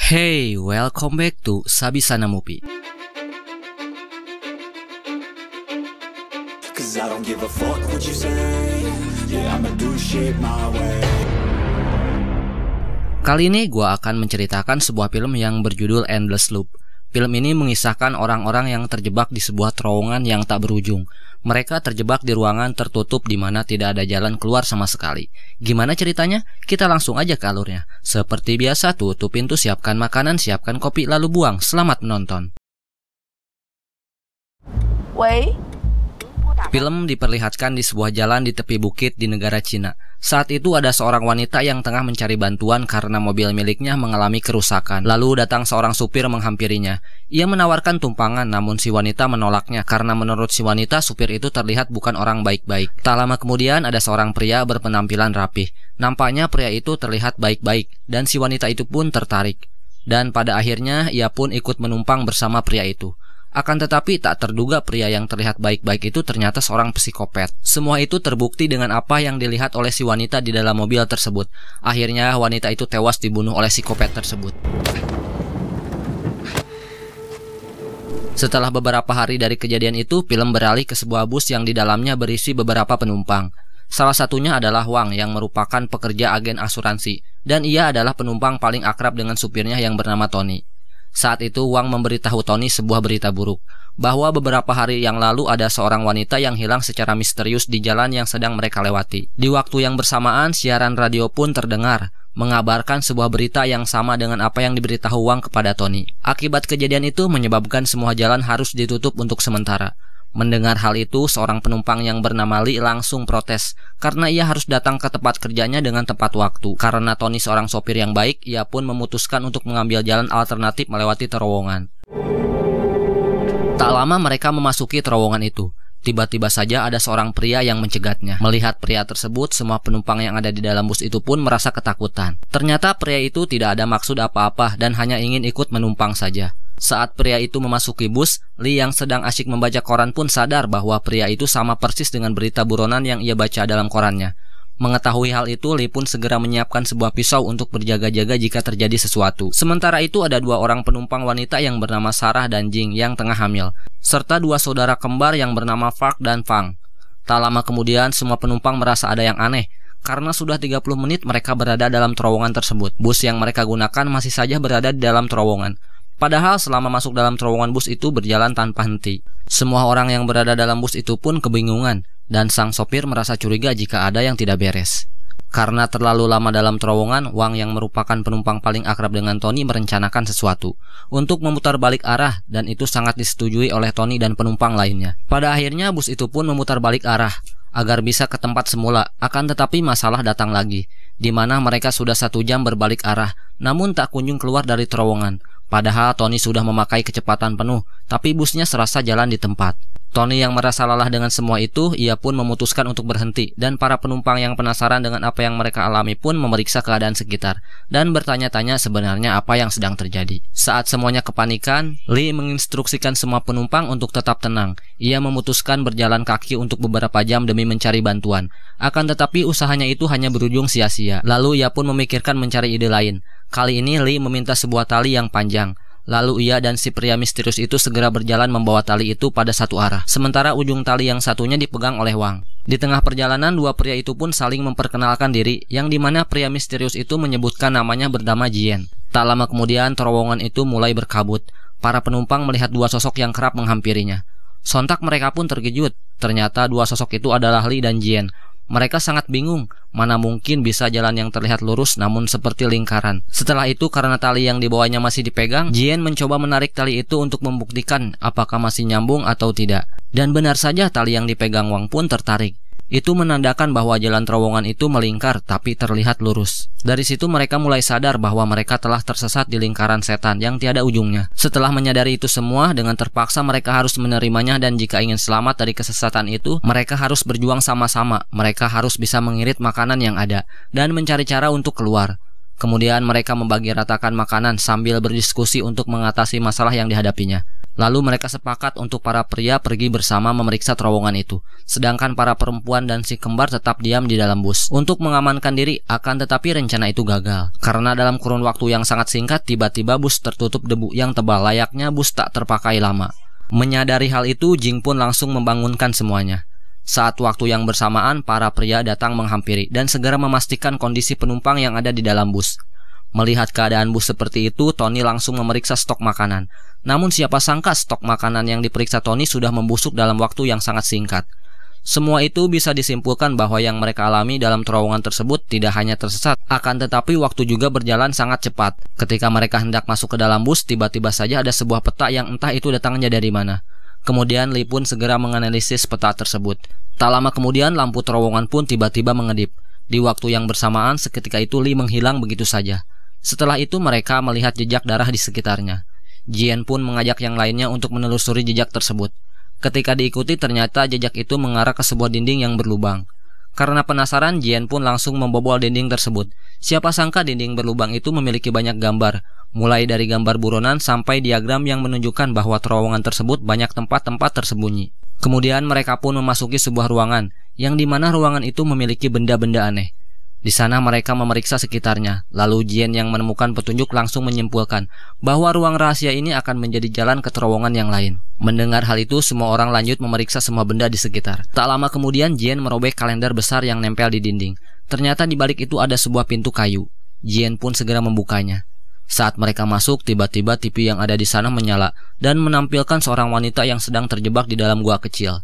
Hey, welcome back to Sabisana Movie. Cause I don't give a fuck what you say. Yeah, I'ma do shit my way. Kali ini gue akan menceritakan sebuah film yang berjudul Endless Loop. Film ini mengisahkan orang-orang yang terjebak di sebuah terowongan yang tak berujung. Mereka terjebak di ruangan tertutup di mana tidak ada jalan keluar sama sekali. Gimana ceritanya? Kita langsung aja ke alurnya. Seperti biasa, tutup pintu, siapkan makanan, siapkan kopi, lalu buang. Selamat menonton. Wei. Film diperlihatkan di sebuah jalan di tepi bukit di negara Cina. Saat itu ada seorang wanita yang tengah mencari bantuan karena mobil miliknya mengalami kerusakan. Lalu datang seorang supir menghampirinya. Ia menawarkan tumpangan, namun si wanita menolaknya karena menurut si wanita supir itu terlihat bukan orang baik-baik. Tak lama kemudian ada seorang pria berpenampilan rapih. Nampaknya pria itu terlihat baik-baik dan si wanita itu pun tertarik. Dan pada akhirnya ia pun ikut menumpang bersama pria itu. Akan tetapi tak terduga pria yang terlihat baik-baik itu ternyata seorang psikopat. Semua itu terbukti dengan apa yang dilihat oleh si wanita di dalam mobil tersebut. Akhirnya wanita itu tewas dibunuh oleh psikopat tersebut. Setelah beberapa hari dari kejadian itu, film beralih ke sebuah bus yang di dalamnya berisi beberapa penumpang. Salah satunya adalah Wang yang merupakan pekerja agen asuransi. Dan ia adalah penumpang paling akrab dengan supirnya yang bernama Tony. Saat itu Wang memberitahu Tony sebuah berita buruk, bahwa beberapa hari yang lalu ada seorang wanita yang hilang secara misterius di jalan yang sedang mereka lewati. Di waktu yang bersamaan, siaran radio pun terdengar, mengabarkan sebuah berita yang sama dengan apa yang diberitahu Wang kepada Tony. Akibat kejadian itu menyebabkan semua jalan harus ditutup untuk sementara. Mendengar hal itu, seorang penumpang yang bernama Li langsung protes karena ia harus datang ke tempat kerjanya dengan tepat waktu. Karena Tony seorang sopir yang baik, ia pun memutuskan untuk mengambil jalan alternatif melewati terowongan. Tak lama mereka memasuki terowongan itu. Tiba-tiba saja ada seorang pria yang mencegatnya. Melihat pria tersebut, semua penumpang yang ada di dalam bus itu pun merasa ketakutan. Ternyata pria itu tidak ada maksud apa-apa dan hanya ingin ikut menumpang saja. Saat pria itu memasuki bus, Li yang sedang asyik membaca koran pun sadar bahwa pria itu sama persis dengan berita buronan yang ia baca dalam korannya. Mengetahui hal itu, Li pun segera menyiapkan sebuah pisau untuk berjaga-jaga jika terjadi sesuatu. Sementara itu ada dua orang penumpang wanita yang bernama Sarah dan Jing yang tengah hamil, serta dua saudara kembar yang bernama Park dan Fang. Tak lama kemudian semua penumpang merasa ada yang aneh, karena sudah 30 menit mereka berada dalam terowongan tersebut. Bus yang mereka gunakan masih saja berada di dalam terowongan. Padahal selama masuk dalam terowongan bus itu berjalan tanpa henti. Semua orang yang berada dalam bus itu pun kebingungan, dan sang sopir merasa curiga jika ada yang tidak beres. Karena terlalu lama dalam terowongan, Wang yang merupakan penumpang paling akrab dengan Tony merencanakan sesuatu untuk memutar balik arah, dan itu sangat disetujui oleh Tony dan penumpang lainnya. Pada akhirnya bus itu pun memutar balik arah agar bisa ke tempat semula. Akan tetapi masalah datang lagi, di mana mereka sudah 1 jam berbalik arah, namun tak kunjung keluar dari terowongan. Padahal Tony sudah memakai kecepatan penuh, tapi busnya serasa jalan di tempat. Tony yang merasa lelah dengan semua itu, ia pun memutuskan untuk berhenti, dan para penumpang yang penasaran dengan apa yang mereka alami pun memeriksa keadaan sekitar, dan bertanya-tanya sebenarnya apa yang sedang terjadi. Saat semuanya kepanikan, Li menginstruksikan semua penumpang untuk tetap tenang. Ia memutuskan berjalan kaki untuk beberapa jam demi mencari bantuan. Akan tetapi usahanya itu hanya berujung sia-sia. Lalu ia pun memikirkan mencari ide lain. Kali ini Li meminta sebuah tali yang panjang. Lalu ia dan si pria misterius itu segera berjalan membawa tali itu pada satu arah. Sementara ujung tali yang satunya dipegang oleh Wang. Di tengah perjalanan, dua pria itu pun saling memperkenalkan diri, yang dimana pria misterius itu menyebutkan namanya bernama Jian. Tak lama kemudian terowongan itu mulai berkabut. Para penumpang melihat dua sosok yang kerap menghampirinya. Sontak mereka pun terkejut. Ternyata dua sosok itu adalah Li dan Jian. Mereka sangat bingung, mana mungkin bisa jalan yang terlihat lurus namun seperti lingkaran. Setelah itu karena tali yang dibawanya masih dipegang, Jian mencoba menarik tali itu untuk membuktikan apakah masih nyambung atau tidak. Dan benar saja tali yang dipegang Wang pun tertarik. Itu menandakan bahwa jalan terowongan itu melingkar tapi terlihat lurus. Dari situ mereka mulai sadar bahwa mereka telah tersesat di lingkaran setan yang tiada ujungnya. Setelah menyadari itu semua, dengan terpaksa mereka harus menerimanya, dan jika ingin selamat dari kesesatan itu, mereka harus berjuang sama-sama. Mereka harus bisa mengirit makanan yang ada dan mencari cara untuk keluar. Kemudian mereka membagi ratakan makanan sambil berdiskusi untuk mengatasi masalah yang dihadapinya. Lalu mereka sepakat untuk para pria pergi bersama memeriksa terowongan itu, sedangkan para perempuan dan si kembar tetap diam di dalam bus untuk mengamankan diri. Akan tetapi rencana itu gagal, karena dalam kurun waktu yang sangat singkat tiba-tiba bus tertutup debu yang tebal, layaknya bus tak terpakai lama. Menyadari hal itu, Jing pun langsung membangunkan semuanya. Saat waktu yang bersamaan, para pria datang menghampiri dan segera memastikan kondisi penumpang yang ada di dalam bus. Melihat keadaan bus seperti itu, Tony langsung memeriksa stok makanan. Namun siapa sangka stok makanan yang diperiksa Tony sudah membusuk dalam waktu yang sangat singkat. Semua itu bisa disimpulkan bahwa yang mereka alami dalam terowongan tersebut tidak hanya tersesat, akan tetapi waktu juga berjalan sangat cepat. Ketika mereka hendak masuk ke dalam bus, tiba-tiba saja ada sebuah peta yang entah itu datangnya dari mana. Kemudian Lee pun segera menganalisis peta tersebut. Tak lama kemudian lampu terowongan pun tiba-tiba mengedip. Di waktu yang bersamaan, seketika itu Lee menghilang begitu saja. Setelah itu mereka melihat jejak darah di sekitarnya. Jian pun mengajak yang lainnya untuk menelusuri jejak tersebut. Ketika diikuti, ternyata jejak itu mengarah ke sebuah dinding yang berlubang. Karena penasaran, Jian pun langsung membobol dinding tersebut. Siapa sangka dinding berlubang itu memiliki banyak gambar, mulai dari gambar buronan sampai diagram yang menunjukkan bahwa terowongan tersebut banyak tempat-tempat tersembunyi. Kemudian mereka pun memasuki sebuah ruangan, yang dimana ruangan itu memiliki benda-benda aneh. Di sana mereka memeriksa sekitarnya, lalu Jian yang menemukan petunjuk langsung menyimpulkan bahwa ruang rahasia ini akan menjadi jalan ke terowongan yang lain. Mendengar hal itu, semua orang lanjut memeriksa semua benda di sekitar. Tak lama kemudian, Jian merobek kalender besar yang nempel di dinding. Ternyata di balik itu ada sebuah pintu kayu. Jian pun segera membukanya. Saat mereka masuk, tiba-tiba TV yang ada di sana menyala dan menampilkan seorang wanita yang sedang terjebak di dalam gua kecil.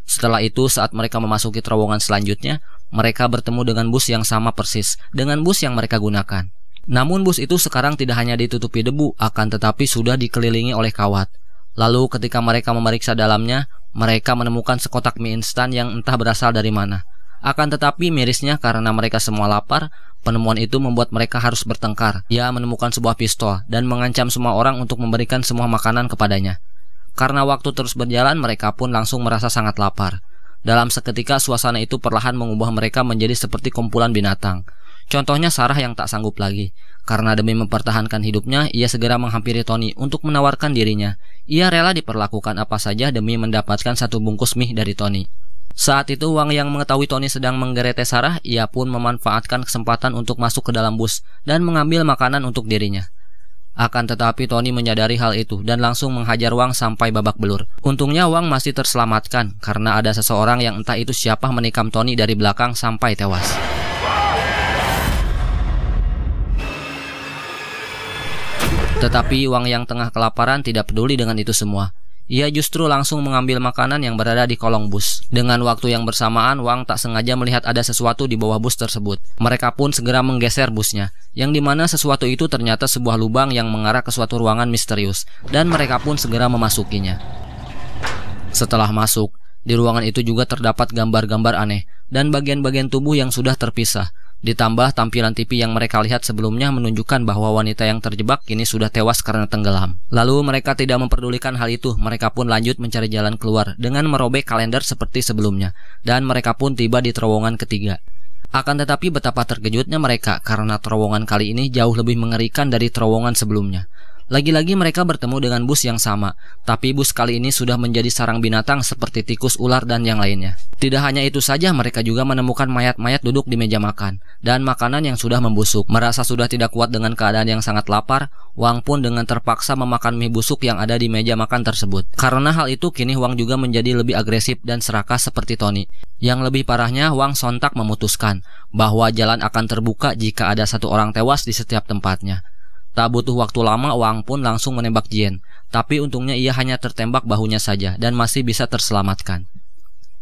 Setelah itu, saat mereka memasuki terowongan selanjutnya, mereka bertemu dengan bus yang sama persis dengan bus yang mereka gunakan. Namun bus itu sekarang tidak hanya ditutupi debu, akan tetapi sudah dikelilingi oleh kawat. Lalu ketika mereka memeriksa dalamnya, mereka menemukan sekotak mie instan yang entah berasal dari mana. Akan tetapi mirisnya karena mereka semua lapar, penemuan itu membuat mereka harus bertengkar. Ia menemukan sebuah pistol dan mengancam semua orang untuk memberikan semua makanan kepadanya. Karena waktu terus berjalan, mereka pun langsung merasa sangat lapar. Dalam seketika, suasana itu perlahan mengubah mereka menjadi seperti kumpulan binatang. Contohnya Sarah yang tak sanggup lagi. Karena demi mempertahankan hidupnya, ia segera menghampiri Tony untuk menawarkan dirinya. Ia rela diperlakukan apa saja demi mendapatkan satu bungkus mie dari Tony. Saat itu, Wang yang mengetahui Tony sedang menggerete Sarah, ia pun memanfaatkan kesempatan untuk masuk ke dalam bus dan mengambil makanan untuk dirinya. Akan tetapi Tony menyadari hal itu dan langsung menghajar Wang sampai babak belur. Untungnya Wang masih terselamatkan karena ada seseorang yang entah itu siapa menikam Tony dari belakang sampai tewas. Tetapi Wang yang tengah kelaparan tidak peduli dengan itu semua. Ia justru langsung mengambil makanan yang berada di kolong bus. Dengan waktu yang bersamaan, Wang tak sengaja melihat ada sesuatu di bawah bus tersebut. Mereka pun segera menggeser busnya, yang dimana sesuatu itu ternyata sebuah lubang yang mengarah ke suatu ruangan misterius, dan mereka pun segera memasukinya. Setelah masuk, di ruangan itu juga terdapat gambar-gambar aneh, dan bagian-bagian tubuh yang sudah terpisah. Ditambah tampilan TV yang mereka lihat sebelumnya menunjukkan bahwa wanita yang terjebak kini sudah tewas karena tenggelam. Lalu mereka tidak memperdulikan hal itu, mereka pun lanjut mencari jalan keluar dengan merobek kalender seperti sebelumnya, dan mereka pun tiba di terowongan ketiga. Akan tetapi betapa terkejutnya mereka karena terowongan kali ini jauh lebih mengerikan dari terowongan sebelumnya. Lagi-lagi mereka bertemu dengan bus yang sama, tapi bus kali ini sudah menjadi sarang binatang seperti tikus, ular, dan yang lainnya. Tidak hanya itu saja, mereka juga menemukan mayat-mayat duduk di meja makan, dan makanan yang sudah membusuk. Merasa sudah tidak kuat dengan keadaan yang sangat lapar, Wang pun dengan terpaksa memakan mie busuk yang ada di meja makan tersebut. Karena hal itu, kini Wang juga menjadi lebih agresif dan serakah seperti Tony. Yang lebih parahnya, Wang sontak memutuskan bahwa jalan akan terbuka jika ada satu orang tewas di setiap tempatnya. Tak butuh waktu lama, Wang pun langsung menembak Jian. Tapi untungnya ia hanya tertembak bahunya saja dan masih bisa terselamatkan.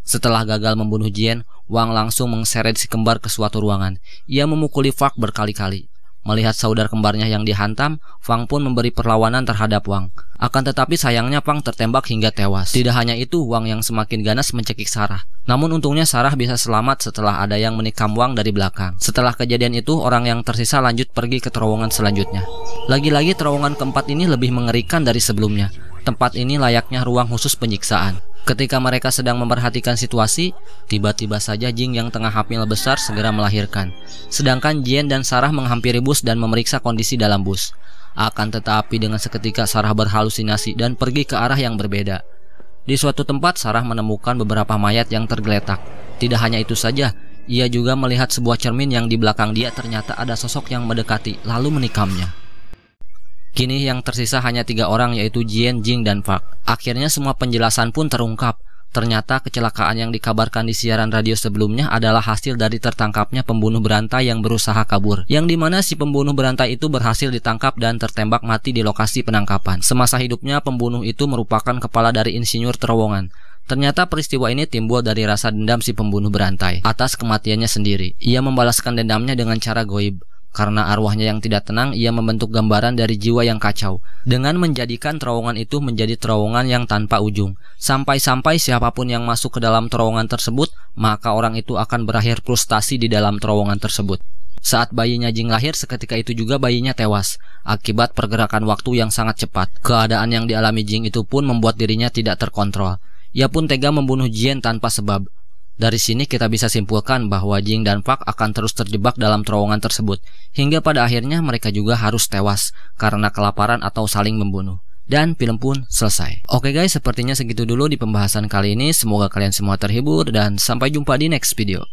Setelah gagal membunuh Jian, Wang langsung mengseret si kembar ke suatu ruangan. Ia memukuli Fang berkali-kali. Melihat saudara kembarnya yang dihantam, Fang pun memberi perlawanan terhadap Wang. Akan tetapi sayangnya Fang tertembak hingga tewas. Tidak hanya itu, Wang yang semakin ganas mencekik Sarah. Namun untungnya Sarah bisa selamat setelah ada yang menikam Wang dari belakang. Setelah kejadian itu, orang yang tersisa lanjut pergi ke terowongan selanjutnya. Lagi-lagi terowongan keempat ini lebih mengerikan dari sebelumnya. Tempat ini layaknya ruang khusus penyiksaan. Ketika mereka sedang memperhatikan situasi, tiba-tiba saja Jing yang tengah hamil besar segera melahirkan. Sedangkan Jian dan Sarah menghampiri bus dan memeriksa kondisi dalam bus. Akan tetapi dengan seketika Sarah berhalusinasi dan pergi ke arah yang berbeda. Di suatu tempat Sarah menemukan beberapa mayat yang tergeletak. Tidak hanya itu saja, ia juga melihat sebuah cermin yang di belakang dia ternyata ada sosok yang mendekati lalu menikamnya. Kini yang tersisa hanya 3 orang, yaitu Jian, Jing, dan Park. Akhirnya semua penjelasan pun terungkap. Ternyata kecelakaan yang dikabarkan di siaran radio sebelumnya adalah hasil dari tertangkapnya pembunuh berantai yang berusaha kabur, yang dimana si pembunuh berantai itu berhasil ditangkap dan tertembak mati di lokasi penangkapan. Semasa hidupnya pembunuh itu merupakan kepala dari insinyur terowongan. Ternyata peristiwa ini timbul dari rasa dendam si pembunuh berantai atas kematiannya sendiri. Ia membalaskan dendamnya dengan cara goib. Karena arwahnya yang tidak tenang, ia membentuk gambaran dari jiwa yang kacau dengan menjadikan terowongan itu menjadi terowongan yang tanpa ujung. Sampai-sampai siapapun yang masuk ke dalam terowongan tersebut, maka orang itu akan berakhir frustasi di dalam terowongan tersebut. Saat bayinya Jing lahir, seketika itu juga bayinya tewas akibat pergerakan waktu yang sangat cepat. Keadaan yang dialami Jing itu pun membuat dirinya tidak terkontrol. Ia pun tega membunuh Jian tanpa sebab. Dari sini kita bisa simpulkan bahwa Jing dan Park akan terus terjebak dalam terowongan tersebut, hingga pada akhirnya mereka juga harus tewas karena kelaparan atau saling membunuh. Dan film pun selesai. Oke guys, sepertinya segitu dulu di pembahasan kali ini. Semoga kalian semua terhibur dan sampai jumpa di next video.